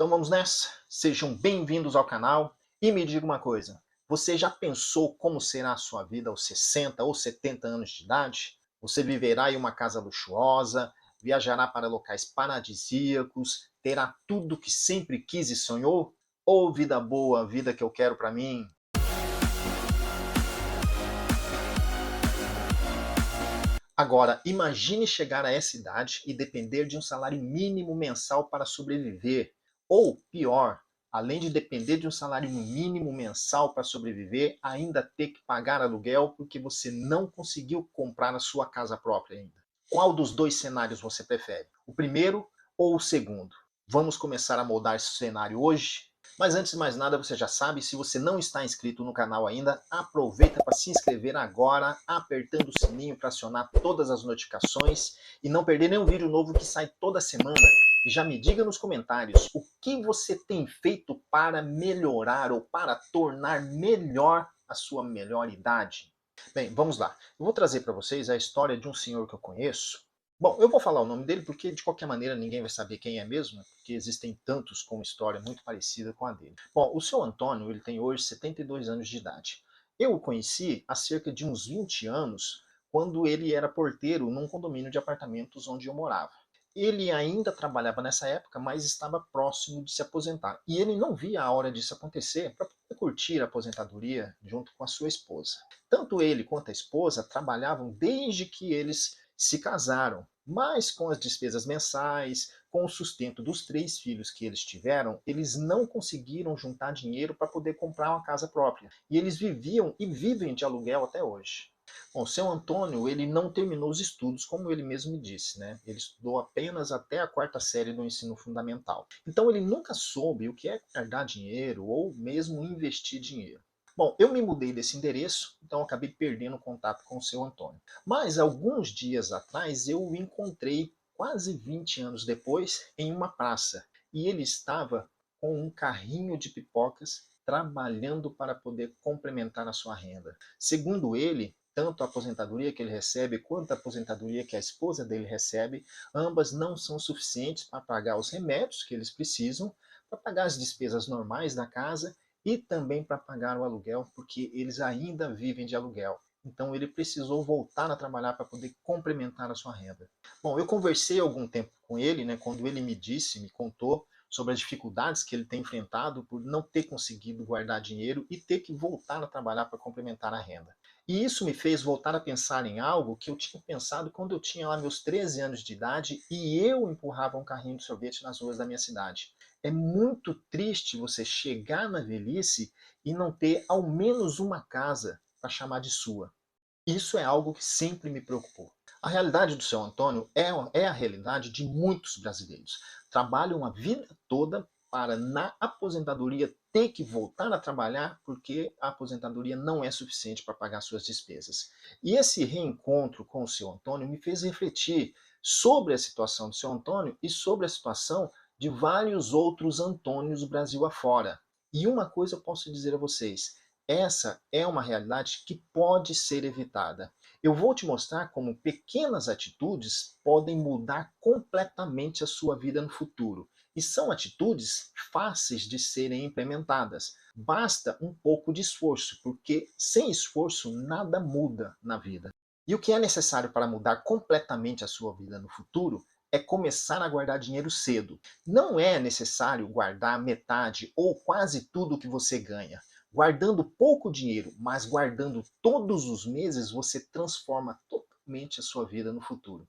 Então vamos nessa? Sejam bem-vindos ao canal e me diga uma coisa, você já pensou como será a sua vida aos 60 ou 70 anos de idade? Você viverá em uma casa luxuosa, viajará para locais paradisíacos, terá tudo que sempre quis e sonhou? Ou vida boa, vida que eu quero para mim? Agora, imagine chegar a essa idade e depender de um salário mínimo mensal para sobreviver. Ou, pior, além de depender de um salário mínimo mensal para sobreviver, ainda ter que pagar aluguel porque você não conseguiu comprar a sua casa própria ainda. Qual dos dois cenários você prefere? O primeiro ou o segundo? Vamos começar a moldar esse cenário hoje? Mas antes de mais nada, você já sabe, se você não está inscrito no canal ainda, aproveita para se inscrever agora, apertando o sininho para acionar todas as notificações e não perder nenhum vídeo novo que sai toda semana. E já me diga nos comentários o que você tem feito para melhorar ou para tornar melhor a sua melhor idade. Bem, vamos lá. Eu vou trazer para vocês a história de um senhor que eu conheço. Bom, eu vou falar o nome dele porque de qualquer maneira ninguém vai saber quem é mesmo, né? Porque existem tantos com história muito parecida com a dele. Bom, o seu Antônio, ele tem hoje 72 anos de idade. Eu o conheci há cerca de uns 20 anos, quando ele era porteiro num condomínio de apartamentos onde eu morava. Ele ainda trabalhava nessa época, mas estava próximo de se aposentar. E ele não via a hora disso acontecer para poder curtir a aposentadoria junto com a sua esposa. Tanto ele quanto a esposa trabalhavam desde que eles se casaram, mas com as despesas mensais, com o sustento dos 3 filhos que eles tiveram, eles não conseguiram juntar dinheiro para poder comprar uma casa própria. E eles viviam e vivem de aluguel até hoje. Bom, o seu Antônio, ele não terminou os estudos, como ele mesmo me disse, né? Ele estudou apenas até a 4ª série do ensino fundamental. Então ele nunca soube o que é guardar dinheiro ou mesmo investir dinheiro. Bom, eu me mudei desse endereço, então acabei perdendo contato com o seu Antônio. Mas alguns dias atrás eu o encontrei, quase 20 anos depois, em uma praça. E ele estava com um carrinho de pipocas trabalhando para poder complementar a sua renda. Segundo ele, tanto a aposentadoria que ele recebe quanto a aposentadoria que a esposa dele recebe, ambas não são suficientes para pagar os remédios que eles precisam, para pagar as despesas normais da casa e também para pagar o aluguel, porque eles ainda vivem de aluguel. Então ele precisou voltar a trabalhar para poder complementar a sua renda. Bom, eu conversei algum tempo com ele, né, quando ele me contou sobre as dificuldades que ele tem enfrentado por não ter conseguido guardar dinheiro e ter que voltar a trabalhar para complementar a renda. E isso me fez voltar a pensar em algo que eu tinha pensado quando eu tinha lá meus 13 anos de idade e eu empurrava um carrinho de sorvete nas ruas da minha cidade. É muito triste você chegar na velhice e não ter ao menos uma casa para chamar de sua. Isso é algo que sempre me preocupou. A realidade do seu Antônio é a realidade de muitos brasileiros. Trabalham a vida toda para, na aposentadoria, ter que voltar a trabalhar porque a aposentadoria não é suficiente para pagar suas despesas. E esse reencontro com o seu Antônio me fez refletir sobre a situação do seu Antônio e sobre a situação de vários outros Antônios Brasil afora. E uma coisa eu posso dizer a vocês, essa é uma realidade que pode ser evitada. Eu vou te mostrar como pequenas atitudes podem mudar completamente a sua vida no futuro. E são atitudes fáceis de serem implementadas. Basta um pouco de esforço, porque sem esforço nada muda na vida. E o que é necessário para mudar completamente a sua vida no futuro é começar a guardar dinheiro cedo. Não é necessário guardar metade ou quase tudo que você ganha. Guardando pouco dinheiro, mas guardando todos os meses, você transforma totalmente a sua vida no futuro.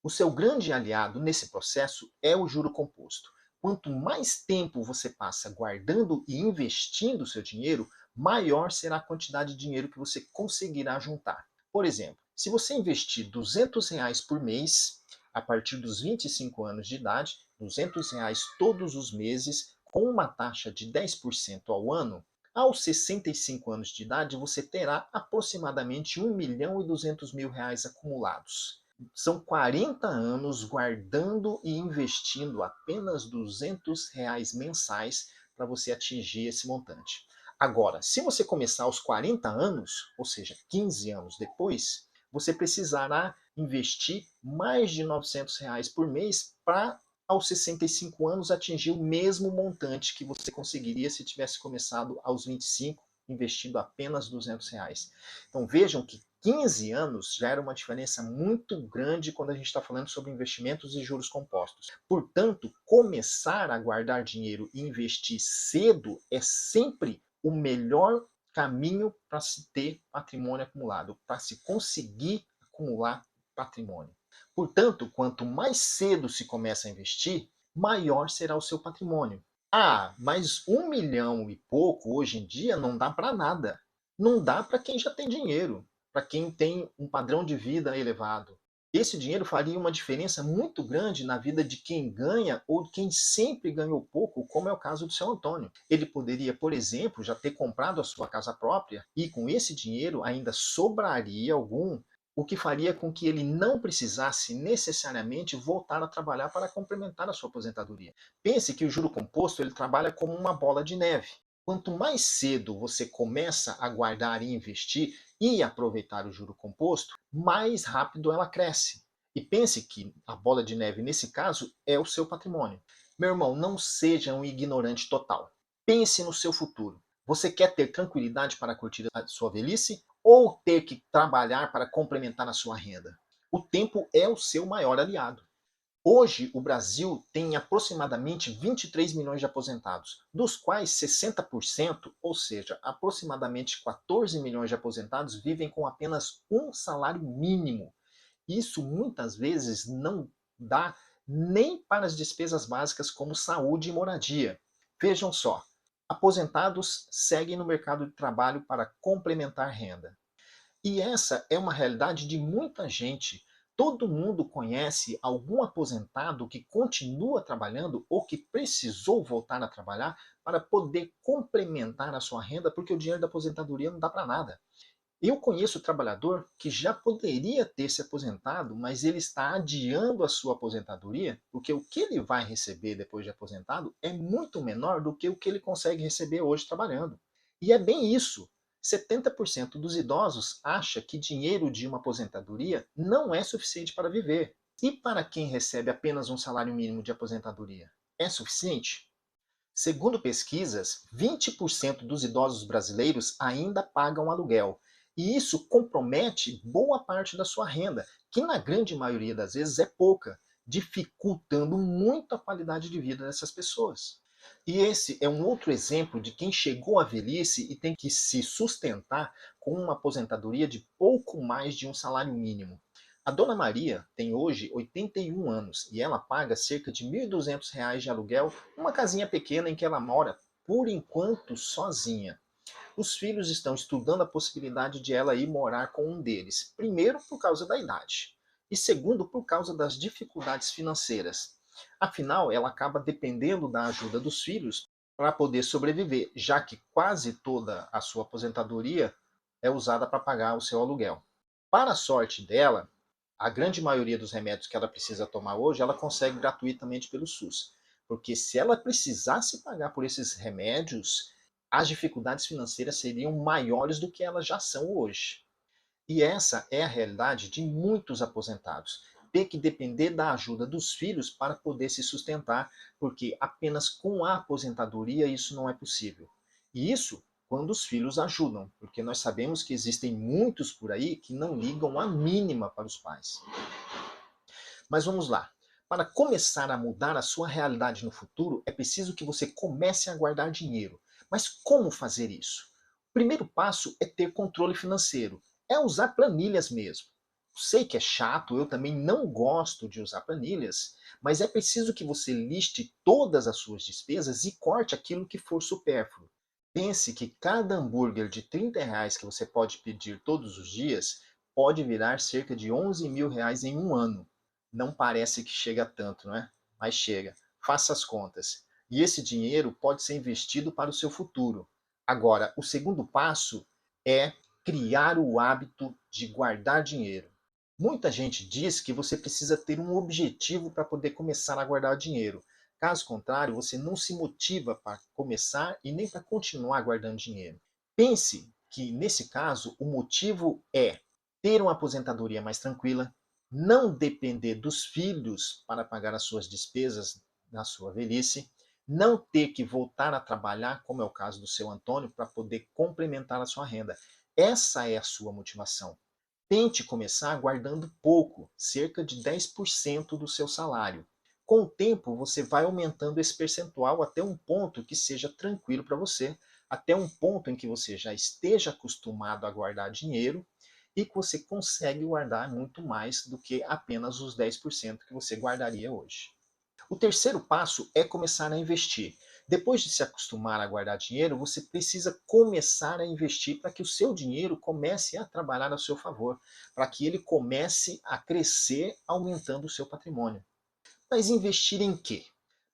O seu grande aliado nesse processo é o juro composto. Quanto mais tempo você passa guardando e investindo o seu dinheiro, maior será a quantidade de dinheiro que você conseguirá juntar. Por exemplo, se você investir R$ 200 por mês, a partir dos 25 anos de idade, R$ 200 todos os meses, com uma taxa de 10% ao ano, aos 65 anos de idade, você terá aproximadamente R$ 1.200.000 acumulados. São 40 anos guardando e investindo apenas R$ 200 mensais para você atingir esse montante. Agora, se você começar aos 40 anos, ou seja, 15 anos depois, você precisará investir mais de R$ 900 por mês para aos 65 anos atingir o mesmo montante que você conseguiria se tivesse começado aos 25, investindo apenas R$ 200. Então vejam que 15 anos já era uma diferença muito grande quando a gente está falando sobre investimentos e juros compostos. Portanto, começar a guardar dinheiro e investir cedo é sempre o melhor caminho para se ter patrimônio acumulado, para se conseguir acumular patrimônio. Portanto, quanto mais cedo se começa a investir, maior será o seu patrimônio. Ah, mas 1 milhão e pouco hoje em dia não dá para nada. Não dá para quem já tem dinheiro, para quem tem um padrão de vida elevado. Esse dinheiro faria uma diferença muito grande na vida de quem ganha ou de quem sempre ganhou pouco, como é o caso do seu Antônio. Ele poderia, por exemplo, já ter comprado a sua casa própria e com esse dinheiro ainda sobraria algum, o que faria com que ele não precisasse necessariamente voltar a trabalhar para complementar a sua aposentadoria. Pense que o juro composto ele trabalha como uma bola de neve. Quanto mais cedo você começa a guardar e investir e aproveitar o juro composto, mais rápido ela cresce. E pense que a bola de neve, nesse caso, é o seu patrimônio. Meu irmão, não seja um ignorante total. Pense no seu futuro. Você quer ter tranquilidade para curtir a sua velhice ou ter que trabalhar para complementar a sua renda? O tempo é o seu maior aliado. Hoje, o Brasil tem aproximadamente 23 milhões de aposentados, dos quais 60%, ou seja, aproximadamente 14 milhões de aposentados, vivem com apenas um salário mínimo. Isso muitas vezes não dá nem para as despesas básicas como saúde e moradia. Vejam só, aposentados seguem no mercado de trabalho para complementar renda. E essa é uma realidade de muita gente. Todo mundo conhece algum aposentado que continua trabalhando ou que precisou voltar a trabalhar para poder complementar a sua renda, porque o dinheiro da aposentadoria não dá para nada. Eu conheço trabalhador que já poderia ter se aposentado, mas ele está adiando a sua aposentadoria, porque o que ele vai receber depois de aposentado é muito menor do que o que ele consegue receber hoje trabalhando. E é bem isso. 70% dos idosos acha que dinheiro de uma aposentadoria não é suficiente para viver. E para quem recebe apenas um salário mínimo de aposentadoria, é suficiente? Segundo pesquisas, 20% dos idosos brasileiros ainda pagam aluguel. E isso compromete boa parte da sua renda, que na grande maioria das vezes é pouca, dificultando muito a qualidade de vida dessas pessoas. E esse é um outro exemplo de quem chegou à velhice e tem que se sustentar com uma aposentadoria de pouco mais de um salário mínimo. A dona Maria tem hoje 81 anos e ela paga cerca de R$ 1.200 de aluguel numa casinha pequena em que ela mora, por enquanto, sozinha. Os filhos estão estudando a possibilidade de ela ir morar com um deles. Primeiro, por causa da idade. E segundo, por causa das dificuldades financeiras. Afinal, ela acaba dependendo da ajuda dos filhos para poder sobreviver, já que quase toda a sua aposentadoria é usada para pagar o seu aluguel. Para a sorte dela, a grande maioria dos remédios que ela precisa tomar hoje, ela consegue gratuitamente pelo SUS. Porque se ela precisasse pagar por esses remédios, as dificuldades financeiras seriam maiores do que elas já são hoje. E essa é a realidade de muitos aposentados. Ter que depender da ajuda dos filhos para poder se sustentar, porque apenas com a aposentadoria isso não é possível. E isso quando os filhos ajudam, porque nós sabemos que existem muitos por aí que não ligam a mínima para os pais. Mas vamos lá. Para começar a mudar a sua realidade no futuro, é preciso que você comece a guardar dinheiro. Mas como fazer isso? O primeiro passo é ter controle financeiro. É usar planilhas mesmo. Sei que é chato, eu também não gosto de usar planilhas, mas é preciso que você liste todas as suas despesas e corte aquilo que for supérfluo. Pense que cada hambúrguer de R$ 30 que você pode pedir todos os dias pode virar cerca de R$ 11.000 em um ano. Não parece que chega tanto, não é? Mas chega. Faça as contas. E esse dinheiro pode ser investido para o seu futuro. Agora, o segundo passo é criar o hábito de guardar dinheiro. Muita gente diz que você precisa ter um objetivo para poder começar a guardar dinheiro. Caso contrário, você não se motiva para começar e nem para continuar guardando dinheiro. Pense que, nesse caso, o motivo é ter uma aposentadoria mais tranquila, não depender dos filhos para pagar as suas despesas na sua velhice, não ter que voltar a trabalhar, como é o caso do seu Antônio, para poder complementar a sua renda. Essa é a sua motivação. Tente começar guardando pouco, cerca de 10% do seu salário. Com o tempo, você vai aumentando esse percentual até um ponto que seja tranquilo para você, até um ponto em que você já esteja acostumado a guardar dinheiro e que você consegue guardar muito mais do que apenas os 10% que você guardaria hoje. O terceiro passo é começar a investir. Depois de se acostumar a guardar dinheiro, você precisa começar a investir para que o seu dinheiro comece a trabalhar a seu favor, para que ele comece a crescer, aumentando o seu patrimônio. Mas investir em quê?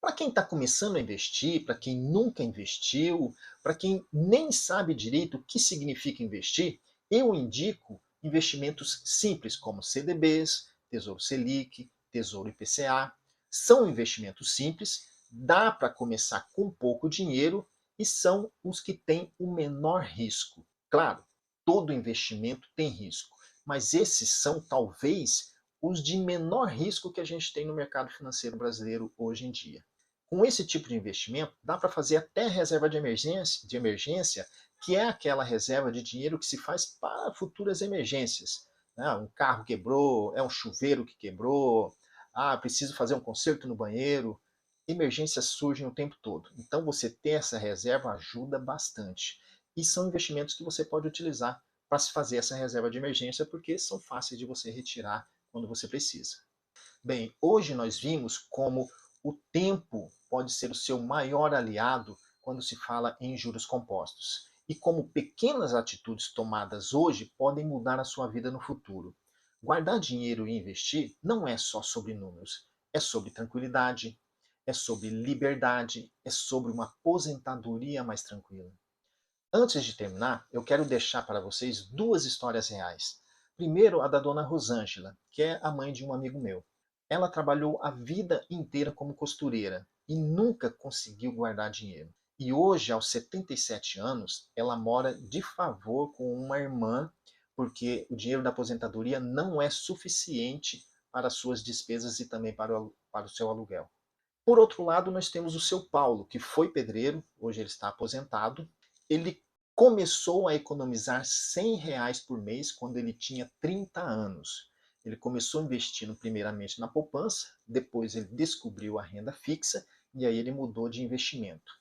Para quem está começando a investir, para quem nunca investiu, para quem nem sabe direito o que significa investir, eu indico investimentos simples como CDBs, Tesouro Selic, Tesouro IPCA. São investimentos simples, dá para começar com pouco dinheiro e são os que têm o menor risco. Claro, todo investimento tem risco, mas esses são talvez os de menor risco que a gente tem no mercado financeiro brasileiro hoje em dia. Com esse tipo de investimento, dá para fazer até reserva de emergência, que é aquela reserva de dinheiro que se faz para futuras emergências. Um carro quebrou, é um chuveiro que quebrou, preciso fazer um conserto no banheiro. Emergências surgem o tempo todo. Então, você ter essa reserva ajuda bastante. E são investimentos que você pode utilizar para se fazer essa reserva de emergência, porque são fáceis de você retirar quando você precisa. Bem, hoje nós vimos como o tempo pode ser o seu maior aliado quando se fala em juros compostos. E como pequenas atitudes tomadas hoje podem mudar a sua vida no futuro. Guardar dinheiro e investir não é só sobre números, é sobre tranquilidade, é sobre liberdade, é sobre uma aposentadoria mais tranquila. Antes de terminar, eu quero deixar para vocês duas histórias reais. Primeiro, a da dona Rosângela, que é a mãe de um amigo meu. Ela trabalhou a vida inteira como costureira e nunca conseguiu guardar dinheiro. E hoje, aos 77 anos, ela mora de favor com uma irmã, porque o dinheiro da aposentadoria não é suficiente para as suas despesas e também para o seu aluguel. Por outro lado, nós temos o seu Paulo, que foi pedreiro, hoje ele está aposentado. Ele começou a economizar R$ 100 por mês quando ele tinha 30 anos. Ele começou investindo primeiramente na poupança, depois ele descobriu a renda fixa e aí ele mudou de investimento.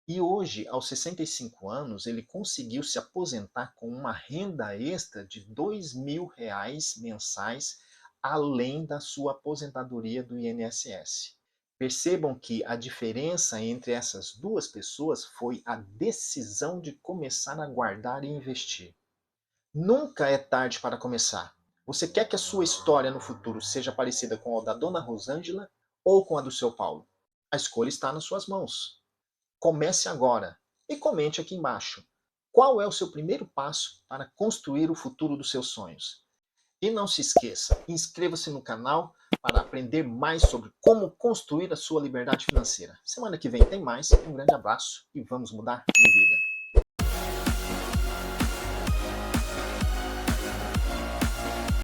E hoje, aos 65 anos, ele conseguiu se aposentar com uma renda extra de R$ 2.000 mensais, além da sua aposentadoria do INSS. Percebam que a diferença entre essas duas pessoas foi a decisão de começar a guardar e investir. Nunca é tarde para começar. Você quer que a sua história no futuro seja parecida com a da dona Rosângela ou com a do seu Paulo? A escolha está nas suas mãos. Comece agora e comente aqui embaixo. Qual é o seu primeiro passo para construir o futuro dos seus sonhos? E não se esqueça, inscreva-se no canal para aprender mais sobre como construir a sua liberdade financeira. Semana que vem tem mais. Um grande abraço e vamos mudar de vida.